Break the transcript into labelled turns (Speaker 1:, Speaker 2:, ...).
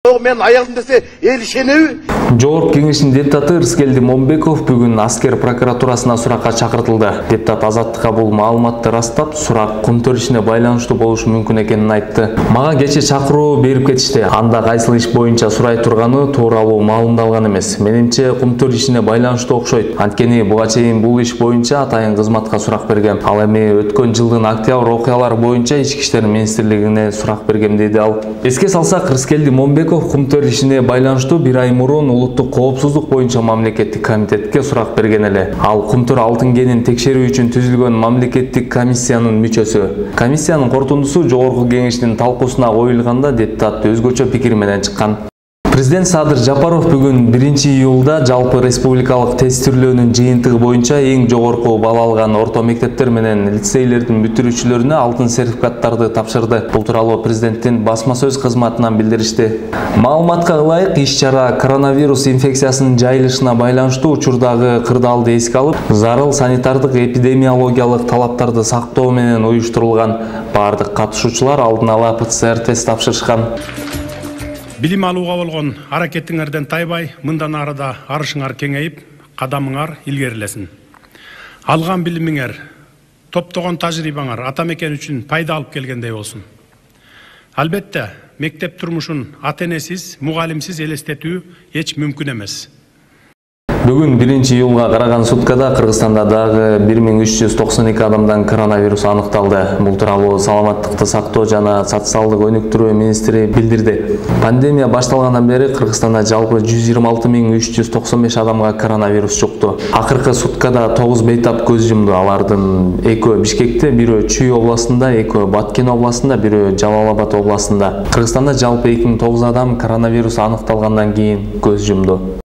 Speaker 1: Ошого мен аягым десе эл ишенеби?
Speaker 2: Жогорку Кеңештин депутаты Рыскелди Момбеков бүгүн аскер прокуратурасына суракка чакыртылды. Депутат Азаттыкка бул маалыматты растап, сурак кум төрүшүнө байланыштуу болушу мүмкүн экенин айтты. Мага кече чакыруу берип кетишти. Анда кайсыл иш боюнча сурай турганы тууралуу маалымдалган эмес. Менимче кум төрүшүнө байланыштуу окшойт. Анткени буга чейин бул иш боюнча атайын кызматка сурак бергем. Ал эми өткөн жылдын октябрь окуялары боюнча Ички иштер министрлигине сурак бергем деди ал. Эске салсак, Рыскелди Момбеков кум төрүшүнө байланыштуу бир ай мурун улуттук коопсуздук боюнча мамлекеттик комитетке сурак берген эле. Ал кумтөр алтын кенин текшерүү үчүн түзүлгөн мамлекеттик комиссиянын мүчөсү. Комиссиянын корутундусу Жогорку Кеңештин талкуусуна коюлганда депутат өзгөчө пикир менен чыккан. Президент Садыр Жапаров бүгүн 1-июлда жалпы республикалык тестирлөөнүн жыйынтыгы боюнча эң жогорку бал алган орто мектептер менен лицейлердин бүтүрүүчүлөрүнө алтын сертификаттарды тапшырды. Бул тууралуу президенттин басма сөз кызматынан билдиришти. Маалыматка ылайык, иш-чара коронавирус инфекциясынын жайылышына байланыштуу учурдагы кырдаалды эске алып, зарыл санитардык эпидемиологиялык талаптарды сактоо менен уюштурулган. Бардык катышуучулар алдын ала ПЦР тест тапшырышкан.
Speaker 3: Билим алууга болгон аракетиңерден тайбай, мындан арыда арышыңар кеңейип, кадамыңар илгерилесин. Алган билимиңер, топтогон тажрыйбаңар ата-мекен үчүн пайда алып келгендей болсун. Албетте, мектеп турмушун ата-энесиз, мугалимсиз элестетүү эч мүмкүн эмес.
Speaker 2: Бүгүн 1-июлга караган суткада Кыргызстанда дагы 1392 адамдан коронавирус аныкталды. Бул тууралуу саламаттыкты сактоо жана социалдык өнүктүрүү министри билдирди. Пандемия башталгандан бери Кыргызстанда жалпы 126.395 адамга коронавирус жукту. Акыркы суткада 9 бейтап көз жумду. Алардын 2 Бишкекте, 1 Чүй областында, 2 Баткен областында, 1 Жалал Абад областында. Кыргызстанда жалпы 2009 адам коронавирус аныкталгандан кийин көз жумду.